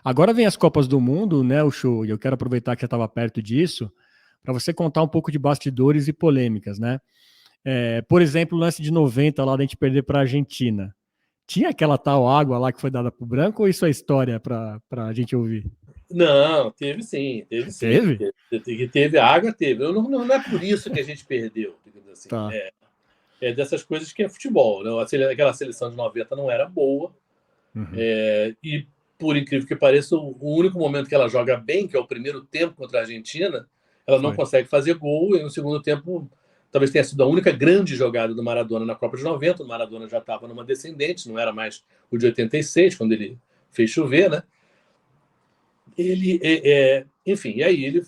Agora vem as Copas do Mundo, né, o show, e eu quero aproveitar que você estava perto disso, para você contar um pouco de bastidores e polêmicas, né? Por exemplo, o lance de 90 lá da gente perder para a Argentina. Tinha aquela tal água lá que foi dada pro branco ou isso é história para a gente ouvir? Não, teve sim, teve sim. Teve? Teve água, teve. Não é por isso que a gente perdeu, digamos assim. Tá. É dessas coisas que é futebol. Né? Aquela seleção de 90 não era boa. Uhum. E, por incrível que pareça, o único momento que ela joga bem, que é o primeiro tempo contra a Argentina, ela não Foi. consegue fazer gol. E no segundo tempo, talvez tenha sido a única grande jogada do Maradona na Copa de 90. O Maradona já estava numa descendente, não era mais o de 86, quando ele fez chover, né? Enfim, e aí ele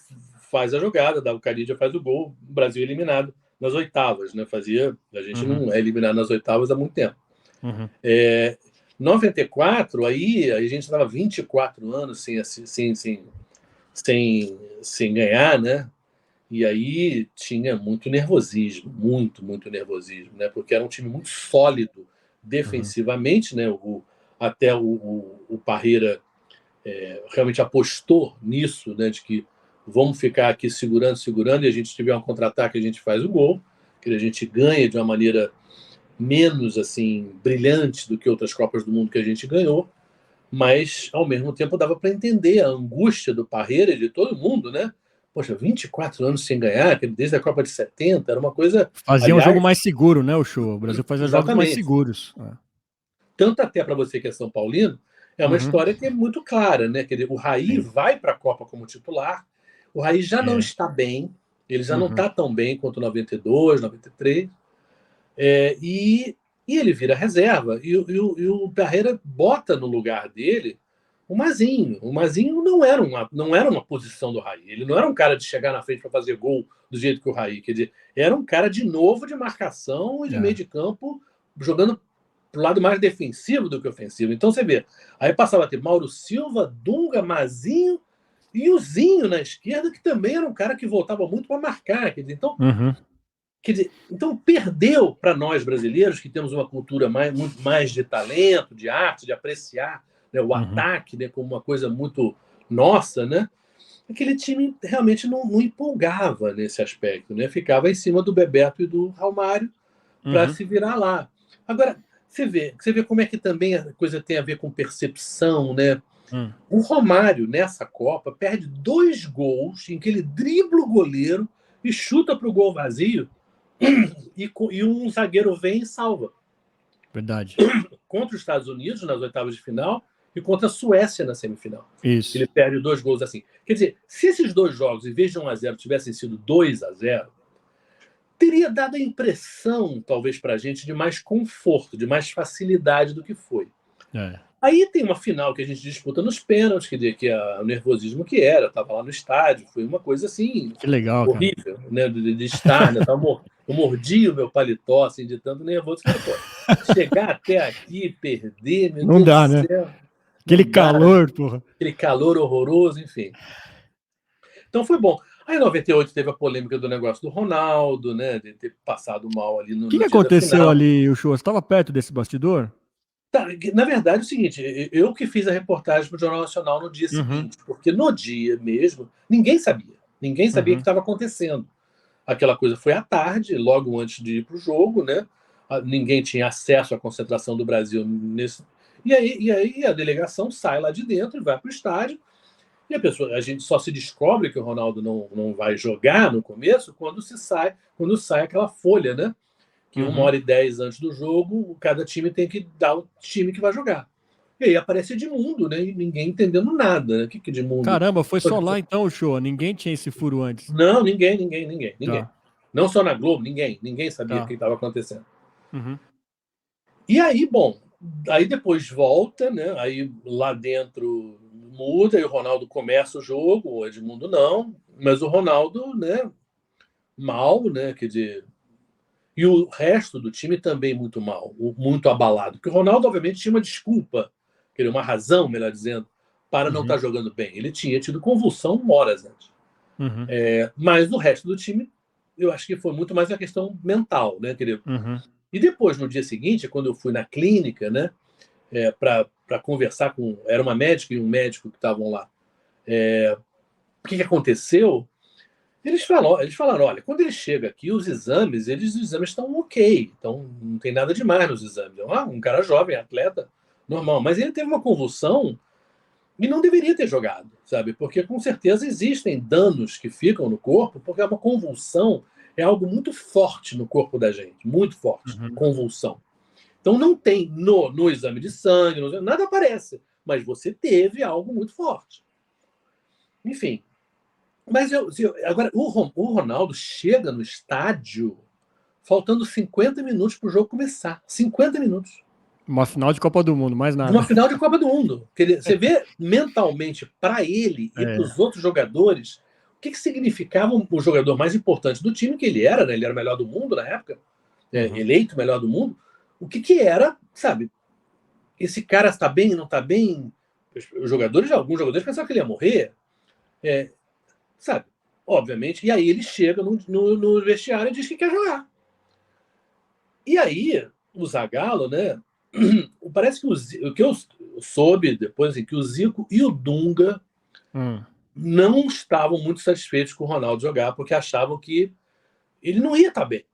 faz a jogada, o Caridia faz o gol, o Brasil é eliminado nas oitavas, né? A gente Uhum. não é eliminado nas oitavas há muito tempo. Uhum. 94, aí a gente estava 24 anos sem ganhar, né? E aí tinha muito nervosismo, muito nervosismo, né? Porque era um time muito sólido Uhum. defensivamente, né? Até o Parreira realmente apostou nisso, né, de que vamos ficar aqui segurando, e a gente tiver um contra-ataque, a gente faz o gol, que a gente ganha de uma maneira menos assim brilhante do que outras Copas do Mundo que a gente ganhou, mas ao mesmo tempo dava para entender a angústia do Parreira e de todo mundo, né? Poxa, 24 anos sem ganhar, desde a Copa de 70, era uma coisa. Fazia um jogo Aliás, mais seguro, né, o show? O Brasil fazia jogos mais exatamente. seguros. Tanto até para você que é São Paulino, é uma Uhum. história que é muito clara, né? Quer dizer, o Raí Sim. vai para a Copa como titular, o Raí já não É. está bem, ele já não Uhum. está tão bem quanto 92, 93, e ele vira reserva, e o Parreira bota no lugar dele o Mazinho. O Mazinho não era uma posição do Raí, ele não era um cara de chegar na frente para fazer gol do jeito que o Raí, quer dizer, era um cara de novo de marcação e de meio É. de campo, jogando pro lado mais defensivo do que ofensivo. Então você vê, aí passava a ter Mauro Silva, Dunga, Mazinho e o Zinho na esquerda, que também era um cara que voltava muito para marcar. Uhum. Então perdeu para nós brasileiros, que temos uma cultura muito mais de talento, de arte, de apreciar, né, o Uhum. ataque, né, como uma coisa muito nossa, né? Aquele time realmente não empolgava nesse aspecto, né? Ficava em cima do Bebeto e do Romário para Uhum. se virar lá. Agora, você vê como é que também a coisa tem a ver com percepção, né? Uhum. O Romário, nessa Copa, perde 2 gols em que ele dribla o goleiro e chuta para o gol vazio, e um zagueiro vem e salva. Verdade. Contra os Estados Unidos, nas oitavas de final, e contra a Suécia na semifinal. Isso. Ele perde 2 gols assim. Quer dizer, se esses 2 jogos, em vez de 1-0, tivessem sido 2-0, teria dado a impressão, talvez para a gente, de mais conforto, de mais facilidade do que foi. É. Aí tem uma final que a gente disputa nos pênaltis, que o nervosismo que era, estava lá no estádio, foi uma coisa assim, Que legal, cara. horrível, né, de estar, né, eu mordi o meu paletó, assim, de tanto nervoso, que, pô, chegar até aqui, perder, meu Não Deus do dá, né? céu, Aquele não dá, né? calor, porra. Aquele calor horroroso, enfim. Então foi bom. Aí em 98 teve a polêmica do negócio do Ronaldo, né, de ter passado mal ali O no, que que no dia da aconteceu final. ali, o show? Você estava perto desse bastidor? Tá, na verdade, é o seguinte, eu que fiz a reportagem para o Jornal Nacional no dia Uhum. seguinte, porque no dia mesmo, ninguém sabia. Ninguém sabia o que Uhum. estava acontecendo. Aquela coisa foi à tarde, logo antes de ir para o jogo, né? Ninguém tinha acesso à concentração do Brasil nesse. E aí a delegação sai lá de dentro e vai para o estádio. E a gente só se descobre que o Ronaldo não vai jogar no começo quando sai aquela folha, né? Que uma Uhum. hora e 10 antes do jogo, cada time tem que dar o time que vai jogar. E aí aparece Edmundo, né? E ninguém entendendo nada, né? O que Edmundo? Caramba, foi só lá então o show. Ninguém tinha esse furo antes. Não, ninguém. Tá, Não só na Globo, ninguém sabia o que tá. estava acontecendo. Uhum. E aí, bom, aí depois volta, né? Aí lá dentro muda, e o Ronaldo começa o jogo, o Edmundo não, mas o Ronaldo, né? Mal, né? Quer dizer, e o resto do time também muito mal, muito abalado. Porque o Ronaldo, obviamente, tinha uma desculpa, uma razão, melhor dizendo, para não estar Uhum. jogando bem. Ele tinha tido convulsão horas antes. Uhum. Mas o resto do time, eu acho que foi muito mais uma questão mental, né, querido? Uhum. E depois, no dia seguinte, quando eu fui na clínica, né, para conversar com... Era uma médica e um médico que estavam lá. O que aconteceu? Eles falaram, olha, quando ele chega aqui, os exames estão ok, então não tem nada demais nos exames. Um cara jovem, atleta, normal. Mas ele teve uma convulsão e não deveria ter jogado, sabe? Porque com certeza existem danos que ficam no corpo, porque uma convulsão é algo muito forte no corpo da gente, muito forte, convulsão. Então não tem no exame de sangue, nada aparece, mas você teve algo muito forte. Enfim. Mas agora, o Ronaldo chega no estádio faltando 50 minutos para o jogo começar. 50 minutos. Uma final de Copa do Mundo, mais nada. Uma final de Copa do Mundo. Você vê mentalmente para ele e para os outros jogadores o que significava o jogador mais importante do time, que ele era, né? Ele era o melhor do mundo na época, eleito o melhor do mundo. O que era, sabe? Esse cara está bem, não está bem? Alguns jogadores pensavam que ele ia morrer. Sabe? Obviamente. E aí ele chega no vestiário e diz que quer jogar. E aí, o Zagallo, né? Parece que o que eu soube depois, assim, que o Zico e o Dunga não estavam muito satisfeitos com o Ronaldo jogar, porque achavam que ele não ia estar bem.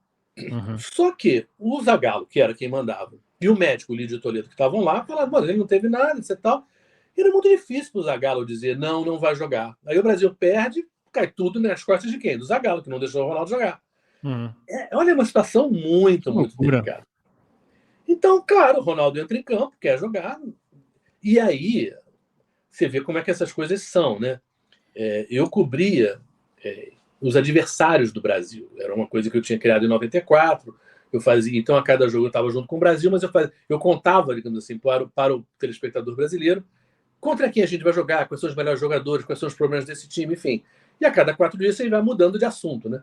Só que o Zagallo, que era quem mandava, e o médico, o Lídio Toledo, que estavam lá, falaram, mas ele não teve nada, etc. Tal. E era muito difícil para o Zagallo dizer, não vai jogar. Aí o Brasil perde, cai tudo nas costas de quem? Do Zagallo, que não deixou o Ronaldo jogar. Olha, é uma situação muito delicada. Então, claro, o Ronaldo entra em campo, quer jogar. E aí, você vê como é que essas coisas são, né? Eu cobria os adversários do Brasil. Era uma coisa que eu tinha criado em 94. Eu fazia, então, a cada jogo eu estava junto com o Brasil, mas eu contava, digamos assim, para o telespectador brasileiro contra quem a gente vai jogar, quais são os melhores jogadores, quais são os problemas desse time, enfim. E a cada 4 dias você vai mudando de assunto, né?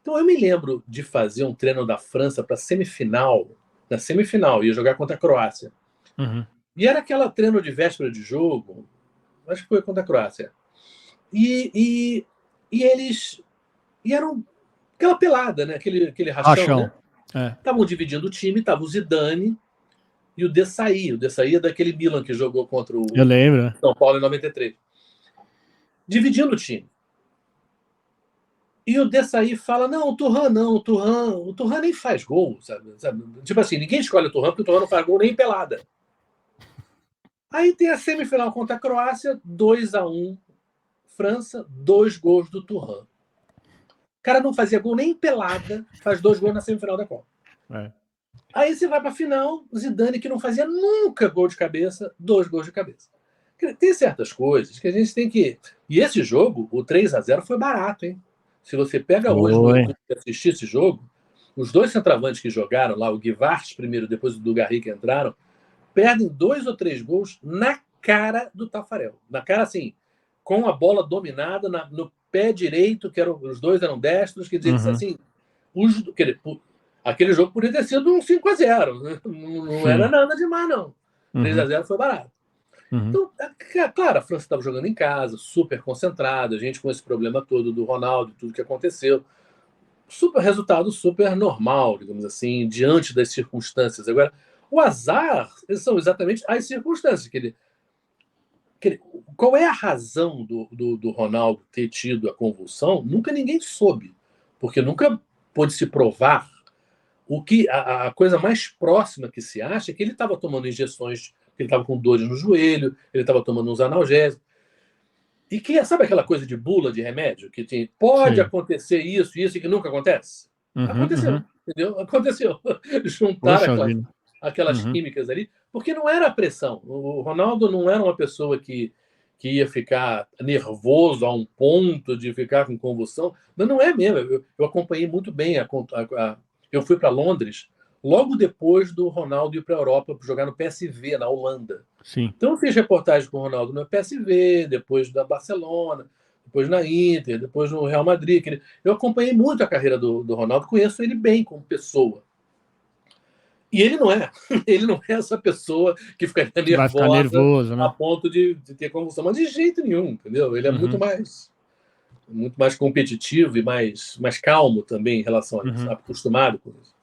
Então eu me lembro de fazer um treino da França para semifinal. Na semifinal, ia jogar contra a Croácia. E era aquela treino de véspera de jogo, acho que foi contra a Croácia. E eles... E eram aquela pelada, né? Aquele rachão. Né? Estavam dividindo o time, estava o Zidane e o Desailly. O Desailly é daquele Milan que jogou contra o São Paulo em 93. Dividindo o time. E o Desailly fala, não, o Thuram nem faz gol, sabe? Tipo assim, ninguém escolhe o Thuram, porque o Thuram não faz gol nem pelada. Aí tem a semifinal contra a Croácia, 2-1, França, 2 gols do Thuram. O cara não fazia gol nem pelada, faz 2 gols na semifinal da Copa. Aí você vai para a final, Zidane, que não fazia nunca gol de cabeça, 2 gols de cabeça. Tem certas coisas que a gente tem que... E esse jogo, o 3-0, foi barato, hein? Se você pega hoje no YouTube e assistir esse jogo, os 2 centroavantes que jogaram lá, o Guivarc'h primeiro, depois o Dugarry que entraram, perdem 2 ou 3 gols na cara do Taffarel. Na cara, assim, com a bola dominada no pé direito, que os 2 eram destros, quer dizer, assim, aquele jogo podia ter sido um 5-0. Né? Não era nada demais, não. 3-0 foi barato. Então, claro, a França estava jogando em casa, super concentrada, a gente com esse problema todo do Ronaldo, tudo que aconteceu. Resultado super normal, digamos assim, diante das circunstâncias. Agora, o azar são exatamente as circunstâncias. Qual é a razão do Ronaldo ter tido a convulsão? Nunca ninguém soube, porque nunca pôde se provar. A coisa mais próxima que se acha é que ele estava tomando injeções, ele estava com dores no joelho, ele estava tomando uns analgésicos. E que, sabe aquela coisa de bula de remédio? Que pode acontecer isso e que nunca acontece? Aconteceu, entendeu? Aconteceu. Juntaram aquelas químicas ali, porque não era a pressão. O Ronaldo não era uma pessoa que ia ficar nervoso a um ponto de ficar com convulsão. Mas não é mesmo. Eu acompanhei muito bem eu fui para Londres logo depois do Ronaldo ir para a Europa para jogar no PSV, na Holanda. Então eu fiz reportagem com o Ronaldo no PSV, depois da Barcelona, depois na Inter, depois no Real Madrid. Eu acompanhei muito a carreira do Ronaldo, conheço ele bem como pessoa. E ele não é. Ele não é essa pessoa que fica nervoso, né? A ponto de ter convulsão. Mas de jeito nenhum, entendeu? Ele é muito mais competitivo e mais calmo também em relação a isso, acostumado com isso.